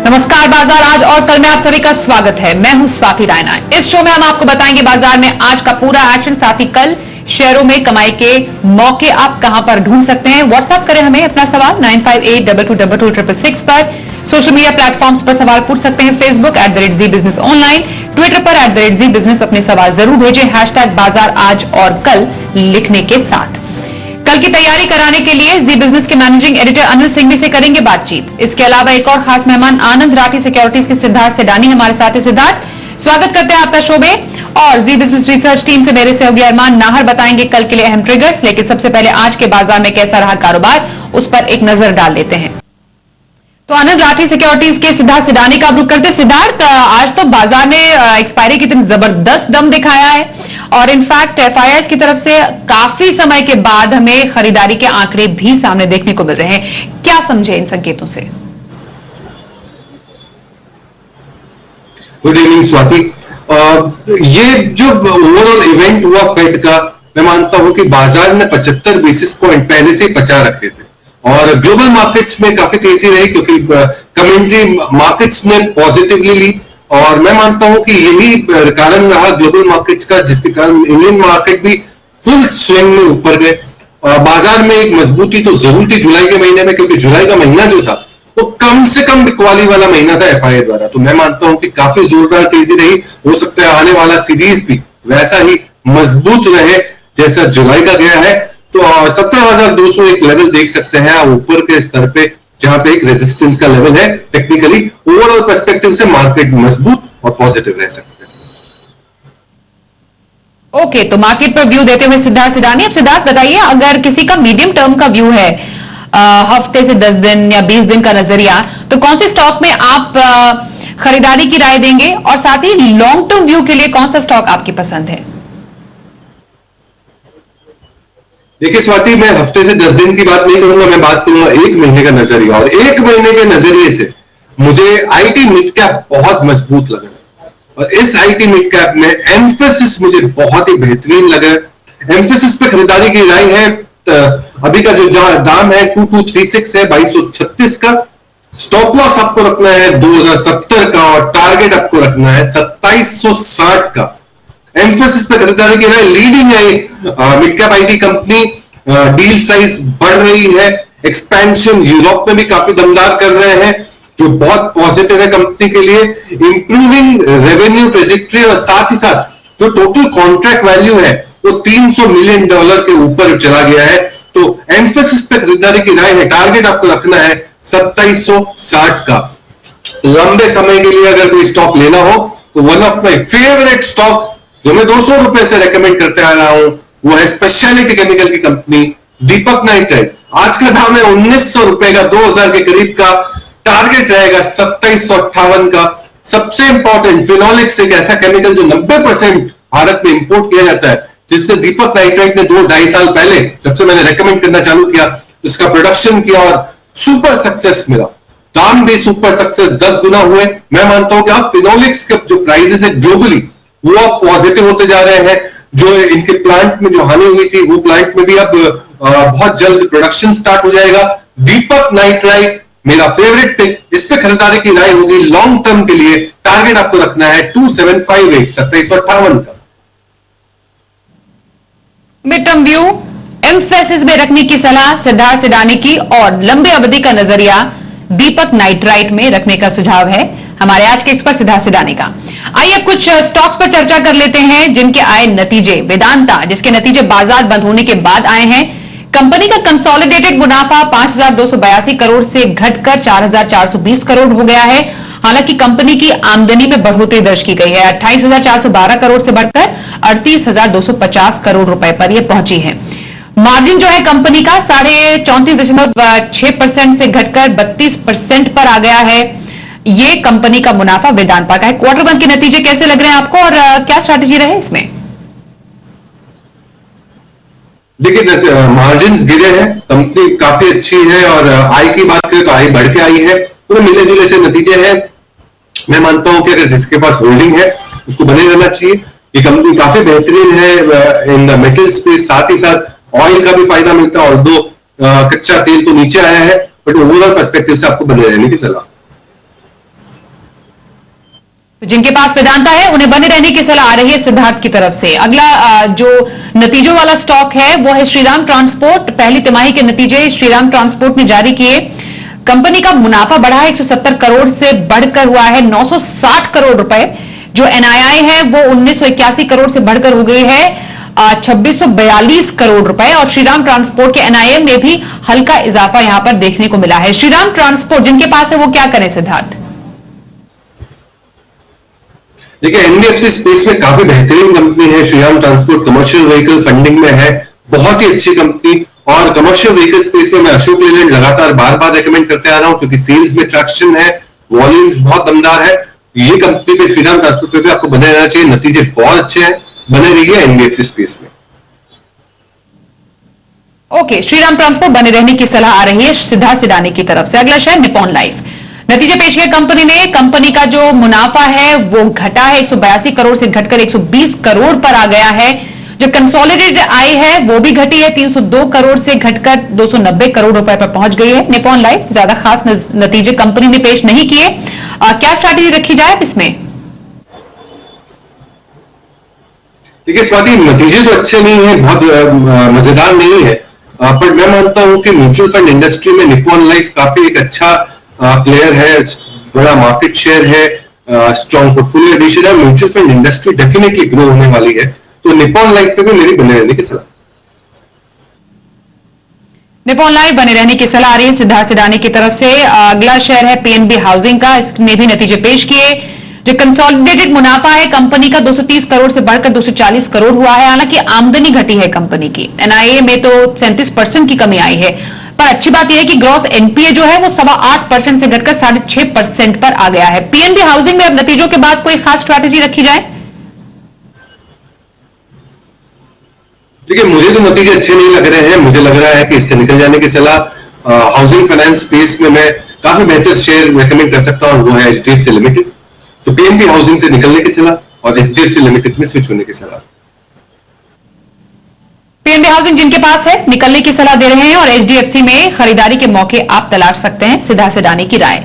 नमस्कार बाजार आज और कल में आप सभी का स्वागत है। मैं हूं स्वाति रायना। इस शो में हम आपको बताएंगे बाजार में आज का पूरा एक्शन, साथ ही कल शेयरों में कमाई के मौके आप कहां पर ढूंढ सकते हैं। व्हाट्सएप करें हमें अपना सवाल 9582222666 पर। सोशल मीडिया प्लेटफॉर्म्स पर सवाल पूछ सकते हैं, फेसबुक @ZBusiness ऑनलाइन, ट्विटर पर @ZBusiness अपने सवाल जरूर भेजें #बाजार आज और कल लिखने के साथ। कल की तैयारी कराने के लिए जी बिजनेस के मैनेजिंग एडिटर अनिल सिंघवी से करेंगे बातचीत। इसके अलावा एक और खास मेहमान आनंद राठी सिक्योरिटीज के सिद्धार्थ सेडानी हमारे साथ है। सिद्धार्थ, स्वागत करते हैं आपका शो में। और जी बिजनेस रिसर्च टीम से मेरे सहयोगी अरमान नाहर बताएंगे कल के लिए अहम ट्रिगर्स। लेकिन सबसे पहले आज के बाजार में कैसा रहा कारोबार, उस पर एक नजर डाल लेते हैं। तो आनंद राठी सिक्योरिटीज के सिद्धार्थ सेडानी का रुख करते। सिद्धार्थ, आज तो बाजार ने एक्सपायरी की इतनी जबरदस्त दम दिखाया है और इनफैक्ट एफआईआईज की तरफ से काफी समय के बाद हमें खरीदारी के आंकड़े भी सामने देखने को मिल रहे हैं। क्या समझे इन संकेतों से? Good evening Swati. ये जो ओवरऑल इवेंट हुआ फेड का, मैं मानता हूं कि बाजार ने 75 बेसिस पॉइंट पहले से बचा रखे थे और ग्लोबल मार्केट्स में काफी तेजी रही क्योंकि कमेंट्री मार्केट्स ने पॉजिटिवली ली और मैं मानता हूं कि यही कारण रहा ग्लोबल मार्केट्स का, जिसके कारण इंडियन मार्केट भी फुल स्विंग में ऊपर गए। बाजार में एक मजबूती तो जरूर थी जुलाई के महीने में, क्योंकि जुलाई का महीना जो था वो कम से कम बिकवाली वाला महीना था एफआईआई द्वारा। तो मैं मानता हूं कि काफी जोरदार तेजी रही। हो सकता है आने वाला सीरीज भी वैसा ही मजबूत रहे जैसा जुलाई का गया है। तो 17,200 एक लेवल देख सकते हैं आप ऊपर के स्तर पे, जहां पे एक रेजिस्टेंस का लेवल है। टेक्निकली ओवरऑल पर्सपेक्टिव से मार्केट मजबूत और पॉजिटिव रह सकते हैं। ओके, तो मार्केट पर व्यू देते हुए सिद्धार्थ सेडानी। अब सिद्धार्थ बताइए, अगर किसी का मीडियम टर्म का व्यू है, हफ्ते से 10 दिन या 20 दिन का नजरिया, तो कौन से स्टॉक में आप खरीदारी की राय देंगे और साथ ही लॉन्ग टर्म व्यू के लिए कौन सा स्टॉक आपकी पसंद है? देखिए स्वाति, मैं हफ्ते से 10 दिन की बात नहीं करूंगा, मैं बात करूंगा एक महीने का नजरिया। और एक महीने के नजरिए से मुझे आईटी मिड कैप बहुत मजबूत लगा और इस आईटी मिड कैप में एम्फेसिस मुझे बहुत ही बेहतरीन लगा। एम्फेसिस पे खरीदारी की राय है। अभी का जो दाम है 2236 है, 2236 का। स्टॉप लॉस आपको रखना है 2070 का और टारगेट आपको रखना है 2760 का। एम्फेसिस पे खरीदारी की राय। लीडिंग है mid cap IT company, deal size बढ़ रही है, एक्सपेंशन यूरोप में भी काफी दमदार कर रहे हैं, जो बहुत पॉजिटिव है कंपनी के लिए। इंप्रूविंग रेवेन्यू ट्रेजेक्टरी और साथ ही साथ जो टोटल कॉन्ट्रैक्ट वैल्यू है वो $300 मिलियन के ऊपर चला गया है। तो एम्फेसिस पे खरीदारी की राय है। टारगेट आपको रखना है 2760 का। लंबे समय के लिए अगर कोई स्टॉक लेना हो तो one of my favourite stocks जो मैं 200 रुपए से रेकमेंड करते आ रहा हूं वो है स्पेशलिटी केमिकल की कंपनी दीपक नाइट्राइट। आज का दाम है 1900 रुपए का, 2000 के करीब का। टारगेट रहेगा 2758 का। सबसे इंपॉर्टेंट, फिनोलिक्स एक ऐसा केमिकल जो 90% भारत में इंपोर्ट किया जाता है, जिसने दीपक नाइट्राइट ने 2-2.5 साल पहले जब से मैंने रेकमेंड करना चालू किया इसका प्रोडक्शन किया और सुपर सक्सेस मिला। दाम भी सुपर सक्सेस 10 गुना हुए। मैं मानता हूं कि अब फिनोलिक्स के जो प्राइसेस है ग्लोबली वो अब पॉजिटिव होते जा रहे हैं। जो इनके प्लांट में जो हानि हुई थी वो प्लांट में भी अब बहुत जल्द प्रोडक्शन स्टार्ट हो जाएगा। दीपक नाइट्राइट मेरा फेवरेट पिक। इस पे खरीदारी की राय होगी लॉन्ग टर्म के लिए। टारगेट आपको रखना है 2758, 2758 का। मिड टर्म व्यू एम्फेसिस में रखने की सलाह सिद्धार्थ सेडानी की और लंबे अवधि का नजरिया दीपक नाइट्राइट में रखने का सुझाव है हमारे आज के एक्सपर्ट सिद्धार्थ सेडानी का। आइए कुछ स्टॉक्स पर चर्चा कर लेते हैं जिनके आए नतीजे। वेदांता, जिसके नतीजे बाजार बंद होने के बाद आए हैं। कंपनी का कंसोलिडेटेड मुनाफा 5282 करोड़ से घटकर 4420 करोड़ हो गया है। हालांकि कंपनी की आमदनी में बढ़ोतरी दर्ज की गई है। 28,412 करोड़ से बढ़कर 38,250 करोड़ रुपए पर यह पहुंची है। मार्जिन जो है कंपनी का 34.6% से घटकर 32% पर आ गया है। ये कंपनी का मुनाफा वेदांता का है। क्वार्टर वन के नतीजे कैसे लग रहे हैं आपको और क्या स्ट्रैटेजी रहे इसमें? देखिए, मार्जिन्स गिरे हैं, कंपनी काफी अच्छी है और आय की बात करें तो आय बढ़ के आई है। पूरे मिले जुले से नतीजे हैं। मैं मानता हूं कि अगर जिसके पास होल्डिंग है उसको बने रहना चाहिए। ये कंपनी काफी बेहतरीन है इन मेटल स्पेस, साथ ही साथ ऑयल का भी फायदा मिलता है और कच्चा तेल तो नीचे आया है, बट ओवरऑल पर्सपेक्टिव से आपको बने रहने की सलाह। तो जिनके पास वेदांता है उन्हें बने रहने की सलाह आ रही है सिद्धार्थ की तरफ से। अगला जो नतीजों वाला स्टॉक है वो है श्रीराम ट्रांसपोर्ट। पहली तिमाही के नतीजे श्रीराम ट्रांसपोर्ट ने जारी किए। कंपनी का मुनाफा बढ़ा है, 170 करोड़ से बढ़कर हुआ है 960 करोड़ रुपए। जो एनआईआई है वो 1981 करोड़ से बढ़कर हो गई है 2642 करोड़ रुपए। और श्रीराम ट्रांसपोर्ट के एनआईए में भी हल्का इजाफा यहां पर देखने को मिला है। श्रीराम ट्रांसपोर्ट जिनके पास है वो क्या करें सिद्धार्थ? देखिए, एनबीएफसी स्पेस में काफी बेहतरीन कंपनी है Shriram transport. Commercial vehicle funding में है, बहुत ही अच्छी कंपनी। और कमर्शियल व्हीकल स्पेस में मैं अशोक लेलैंड लगातार बार बार रेकमेंड करते आ रहा हूं, क्योंकि सेल्स में ट्रैक्शन है, वॉल्यूम्स बहुत दमदार है। ये कंपनी पे, श्रीराम ट्रांसपोर्ट पे भी आपको बने रहना चाहिए। नतीजे बहुत अच्छे हैं, बने रहिए एनबीएफसी स्पेस में। ओके, श्रीराम ट्रांसपोर्ट बने रहने की सलाह आ रही है सिद्धार्थ सिडानी की तरफ से। अगला शेयर निप्पॉन लाइफ। नतीजे पेश किए कंपनी ने। कंपनी का जो मुनाफा है वो घटा है, 182 करोड़ से घटकर 120 करोड़ पर आ गया है। जो कंसोलिडेटेड आय है वो भी घटी है, 302 करोड़ से घटकर 290 करोड़ रुपए पर पहुंच गई है। निप्पॉन लाइफ ज्यादा खास नतीजे कंपनी ने पेश नहीं किए। क्या स्ट्रैटेजी रखी जाए इसमें? देखिए स्वाति, नतीजे तो अच्छे नहीं है, बहुत मजेदार नहीं है, पर मैं मानता हूं कि म्यूचुअल फंड इंडस्ट्री में निप्पॉन लाइफ काफी एक अच्छा प्लेयर है, बड़ा मार्केट शेयर है, स्ट्रॉन्ग पोर्टफोलियो एडिशन है। Mutual fund industry definitely grow होने वाली है, तो निप्पॉन लाइफ पे भी मेरी बने रहने की सलाह। निप्पॉन लाइफ बने रहने की सलाह आ रही है सिद्धार्थ सिडानी की तरफ से। अगला शेयर है पीएनबी हाउसिंग का। इसने भी नतीजे पेश किए। जो कंसोलिडेटेड मुनाफा है कंपनी का 230 करोड़ से बढ़कर 240 करोड़ हुआ है। हालांकि आमदनी घटी है कंपनी की। एनआईए में तो 37% की कमी आई है, पर अच्छी बात यह है कि ग्रॉस एनपीए जो है वो 8.25% से घटकर 6.5% पर आ गया है। पीएनबी हाउसिंग में अब नतीजों के बाद कोई खास स्ट्रैटेजी रखी जाए? देखिए, मुझे तो नतीजे अच्छे नहीं लग रहे हैं। मुझे लग रहा है कि इससे निकल जाने की सलाह। हाउसिंग फाइनेंस स्पेस में मैं काफी बेहतर शेयर रेकमेंड कर सकता हूं, वो है एचडीएफसी लिमिटेड। तो पीएनबी हाउसिंग से निकलने की सलाह और एचडीएफसी लिमिटेड में स्विच होने की सलाह। पीएनबी हाउसिंग जिनके पास है निकलने की सलाह दे रहे हैं, और एचडीएफसी में खरीदारी के मौके आप तलाश सकते हैं। सिद्धार्थ सिडानी की राय।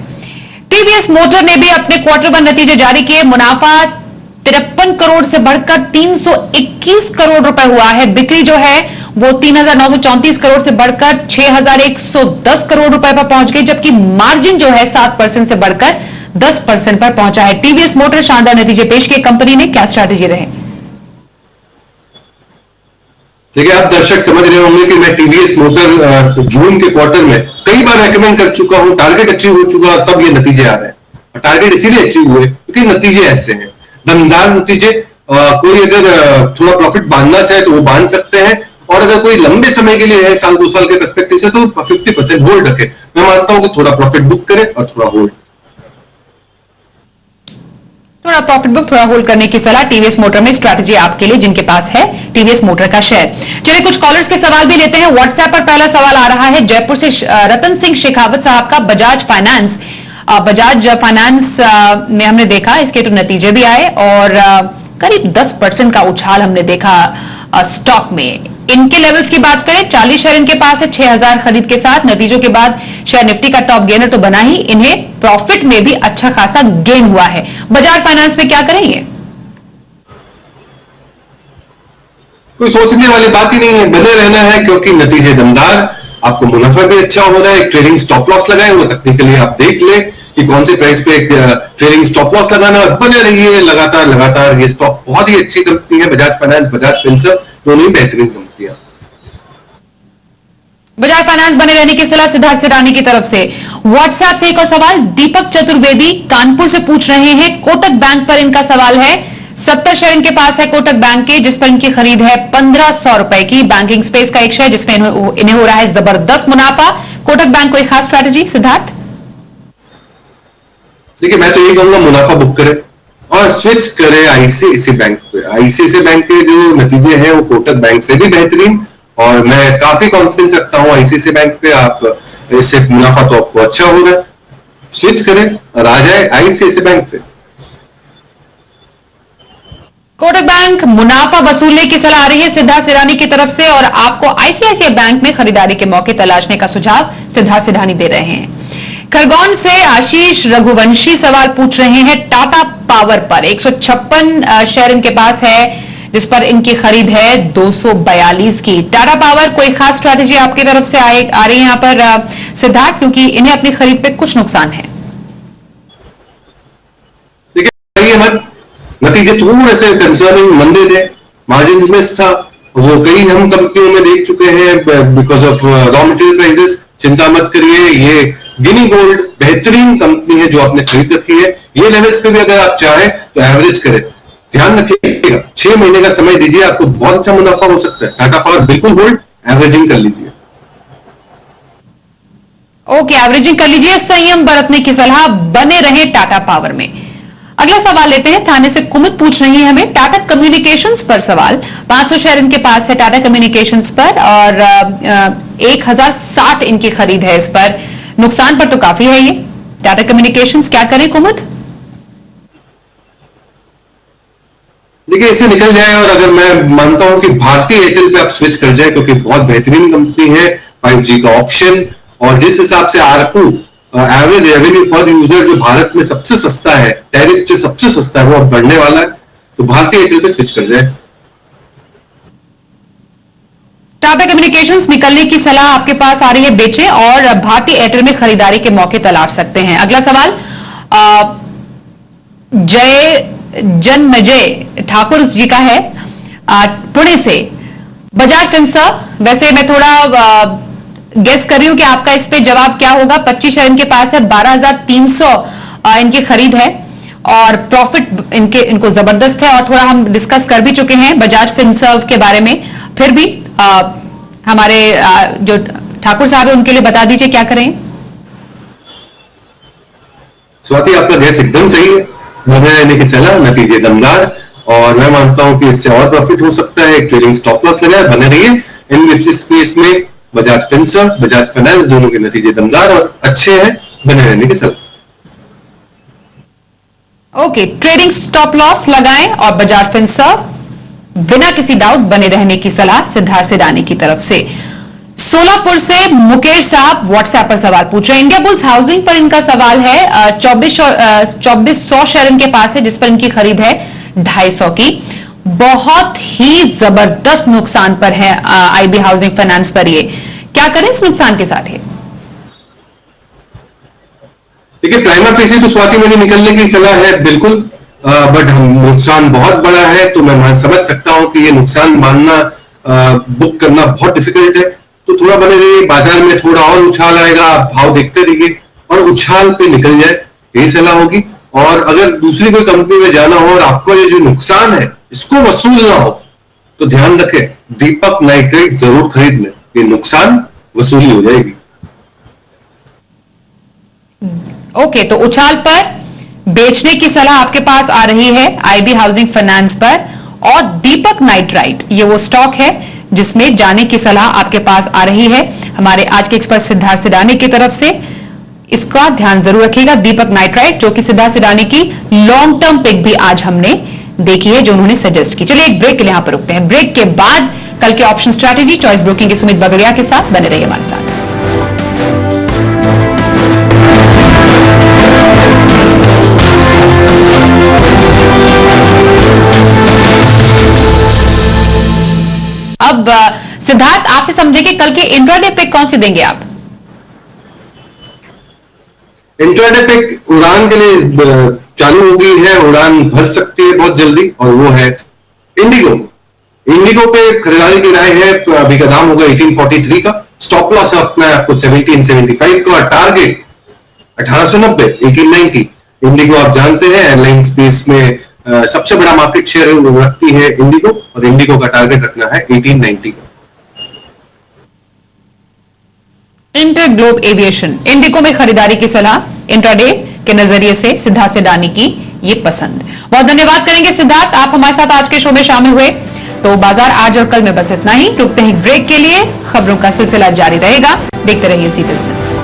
टीवीएस मोटर ने भी अपने क्वार्टर वन नतीजे जारी किए। मुनाफा 53 करोड़ से बढ़कर 321 करोड़ रुपए हुआ है। बिक्री जो है वो 3,934 करोड़ से बढ़कर 6,110 करोड़ रुपए पर पहुंच गई, जबकि मार्जिन जो है 7% से बढ़कर 10% पर पहुंचा है। टीवीएस मोटर शानदार नतीजे पेश किए कंपनी ने। क्या स्ट्रैटेजी रहे? देखिए, आप दर्शक समझ रहे होंगे कि मैं टीवीएस मोटर जून के क्वार्टर में कई बार रेकमेंड कर चुका हूं, टारगेट अचीव हो चुका, तब ये नतीजे आ रहे हैं। टारगेट इसीलिए अचीव हुए क्योंकि नतीजे ऐसे हैं, दमदार नतीजे। कोई अगर थोड़ा प्रॉफिट बांधना चाहे तो वो बांध सकते हैं, और अगर कोई लंबे समय के लिए है, साल 2 साल के पर्सपेक्टिव से, तो 50% होल्ड रखे। मैं मानता हूं कि थोड़ा प्रॉफिट बुक करें और थोड़ा होल्ड। थोड़ा प्रॉफिट बुक, थोड़ा होल्ड करने की सलाह टीवीएस मोटर में स्ट्रैटेजी आपके लिए जिनके पास है टीवीएस मोटर का शेयर। चलिए कुछ कॉलर्स के सवाल भी लेते हैं। व्हाट्सएप पर पहला सवाल आ रहा है जयपुर से रतन सिंह शेखावत साहब का। बजाज फाइनेंस में हमने देखा इसके तो नतीजे भी आए, और करीब 10% का उछाल हमने देखा स्टॉक में। इनके लेवल्स की बात करें, 40 शेयर इनके पास है 6,000 खरीद के साथ। नतीजों के बाद शेयर निफ्टी का टॉप गेनर तो बना ही, इन्हें प्रॉफिट में भी अच्छा खासा गेन हुआ है। बजाज फाइनेंस में क्या करेंगे? कोई सोचने वाली बात ही नहीं है, बने रहना है, क्योंकि नतीजे दमदार, आपको मुनाफा भी अच्छा हो रहा है। एक ट्रेडिंग स्टॉप लॉस लगाए, वो टेक्निकली आप देख ले कि कौन से प्राइस पे एक ट्रेडिंग स्टॉप लॉस लगाना है, और बने रहिए लगातार। ये स्टॉक बहुत ही अच्छी कंपनी है, बजाज फाइनेंस, बजाज फिनसर्व, दोनों ही बेहतरीन कंपनियां। बजाज फाइनेंस बने रहने की सलाह सिद्धार्थ सिडानी की तरफ से। व्हाट्सएप से एक और सवाल दीपक चतुर्वेदी कानपुर से पूछ रहे हैं। कोटक बैंक पर इनका सवाल है। 70 शेयर इनके पास है कोटक बैंक के, जिस पर इनकी खरीद है 1,500 रुपए की। बैंकिंग स्पेस का एक शेयर जिसमें इन्हें हो रहा है जबरदस्त मुनाफा। कोटक बैंक कोई खास स्ट्रैटेजी सिद्धार्थ? देखिए, मैं तो यही कहूंगा मुनाफा बुक करें और स्विच करें आईसीआईसी बैंक पे। आईसीआईसी बैंक के जो नतीजे हैं वो कोटक बैंक से भी बेहतरीन, और मैं काफी कॉन्फिडेंस रखता हूं आईसीआईसी बैंक पे। आप इससे मुनाफा तो आपको अच्छा हो रहा है, स्विच करें और आ जाए आईसीआईसी बैंक पे। कोटक बैंक मुनाफा वसूलने की सलाह आ रही है सिद्धार्थ सिडानी की तरफ से, और आपको आईसीआईसीआई बैंक में खरीदारी के मौके तलाशने का सुझाव सिद्धार्थ सिडानी दे रहे हैं। खरगोन से आशीष रघुवंशी सवाल पूछ रहे हैं। टाटा पावर पर 156 शेयर इनके पास है, जिस पर इनकी खरीद है 242 की। टाटा पावर कोई खास स्ट्रैटेजी आपकी तरफ से आ रही है यहाँ पर सिद्धार्थ, क्योंकि इन्हें अपनी खरीद पे कुछ नुकसान है? देखिए मत नतीजे थोड़े से कंसर्निंग मंदे थे, मार्जिन मिस था, वो कई हम कंपनियों में देख चुके हैं because of raw material prices. चिंता मत करिए, ये गिनी गोल्ड बेहतरीन कंपनी है जो आपने खरीद रखी है। ये लेवल्स पे भी अगर आप चाहें तो एवरेज करें, ध्यान रखिएगा 6 महीने का समय दीजिए, आपको बहुत अच्छा मुनाफा हो सकता है। टाटा पावर बिल्कुल होल्ड, एवरेजिंग कर लीजिए। ओके, एवरेजिंग कर लीजिए, संयम बरतने की सलाह, बने रहे टाटा पावर में। अगला सवाल लेते हैं, थाने से कुमुद पूछ रही है हमें टाटा कम्युनिकेशंस पर सवाल। 500 शेयर इनके पास है टाटा कम्युनिकेशंस पर और 1060 इनकी खरीद है इस पर। नुकसान पर तो काफी है ये टाटा कम्युनिकेशंस, क्या करें कुमुद? देखिए इसे निकल जाए, और अगर मैं मानता हूं कि भारतीय एयरटेल पे आप स्विच कर जाए क्योंकि बहुत बेहतरीन कंपनी है, 5G का ऑप्शन, और जिस हिसाब से आरपू एवरेज रेवेन्यू पर यूजर जो भारत में सबसे सस्ता है, टैरिफ जो सबसे सस्ता है वो अब बढ़ने वाला है, तो भारतीय एयरटेल पे स्विच कर जाए। टाटा कम्युनिकेशंस निकलने की सलाह आपके पास आ रही है, बेचें और भारतीय एयरटेल में खरीदारी के मौके तलाश सकते हैं। अगला सवाल जन्मजय ठाकुर जी का है पुणे से। बजाज फिनसर्व, वैसे मैं थोड़ा गेस कर रही हूं कि आपका इस पे जवाब क्या होगा। 25 शेयर इनके पास है, 12,300 इनकी खरीद है और प्रॉफिट इनको जबरदस्त है, और थोड़ा हम डिस्कस कर भी चुके हैं बजाज फिनसर्व के बारे में। फिर भी हमारे जो ठाकुर साहब है उनके लिए बता दीजिए क्या करें। स्वाति आपका गैस एकदम सही है, बने रहने की सलाह, नतीजे दमदार, और मैं मानता हूं कि इससे और प्रॉफिट हो सकता है। एक ट्रेडिंग स्टॉप लॉस लगाए, बने रहिए एनबीएफसी स्पेस में। बजाज फिनसर्व, बजाज फाइनेंस दोनों के नतीजे दमदार और अच्छे हैं, बने रहने की सलाह। ओके, ट्रेडिंग स्टॉप लॉस लगाएं और बजाज फिनसर्व बिना किसी डाउट बने रहने की सलाह सिद्धार्थ सिडानी की तरफ से। सोलापुर से मुकेश साहब व्हाट्सएप पर सवाल पूछ रहे हैं। इंडिया बुल्स हाउसिंग पर इनका सवाल है। 2400 शेयर इनके पास है, जिस पर इनकी खरीद है 250 की। बहुत ही जबरदस्त नुकसान पर है आईबी हाउसिंग फाइनेंस पर। ये क्या करें इस नुकसान के साथ? देखिए प्राइमा फेसी तो स्वाति में निकलने की सलाह है बिल्कुल, बट नुकसान बहुत बड़ा है, तो मैं समझ सकता हूं कि ये नुकसान मानना बुक करना बहुत डिफिकल्ट है। तो थोड़ा बने रहिए, बाजार में थोड़ा और उछाल आएगा, आप भाव देखते रहिए और उछाल पे निकल जाए, यही सलाह होगी। और अगर दूसरी कोई कंपनी में जाना हो और आपको ये जो नुकसान है इसको वसूलना हो तो ध्यान रखें, दीपक नाइट्रेट जरूर खरीद लें, ये नुकसान वसूली हो जाएगी। ओके, तो उछाल पर बेचने की सलाह आपके पास आ रही है आईबी हाउसिंग फाइनेंस पर, और दीपक नाइट्राइट ये वो स्टॉक है जिसमें जाने की सलाह आपके पास आ रही है हमारे आज के एक्सपर्ट सिद्धार्थ सिडानी की तरफ से। इसका ध्यान जरूर रखिएगा, दीपक नाइट्राइट, जो कि सिद्धार्थ सिडानी की लॉन्ग टर्म पिक भी आज हमने देखी है जो उन्होंने सजेस्ट की। चलिए एक ब्रेक के लिए यहां पर रुकते हैं, ब्रेक के बाद कल के ऑप्शन स्ट्रैटेजी चॉइस ब्रोकिंग के सुमित बगड़िया के साथ बने रहिए हमारे साथ। अब सिद्धार्थ आपसे समझेंगे कल के इंट्राडे पिक कौन सी देंगे आप? इंट्राडे पिक उड़ान के लिए चालू हो गई है, उड़ान भर सकती है बहुत जल्दी, और वो है इंडिगो। इंडिगो पे खरीदारी की राय है, तो अभी का दाम होगा 1843 का, स्टॉप लॉस अपना है आपको 1775 का, टारगेट 1890 1890। इंडिगो आप जानते हैं एयरलाइन स्पेस में सबसे बड़ा मार्केट शेयर रखती है इंडिगो, और इंडिगो का टारगेट रखना है 1890 का। इंटर ग्लोब एविएशन, इंडिगो में खरीदारी की सलाह इंट्राडे के नजरिए से सिद्धार्थ सिडानी की ये पसंद। बहुत धन्यवाद करेंगे सिद्धार्थ, आप हमारे साथ आज के शो में शामिल हुए। तो बाजार आज और कल में बस इतना ही, रुकते हैं ब्रेक के लिए, खबरों का सिलसिला जारी रहेगा, देखते रहिए जी बिजनेस।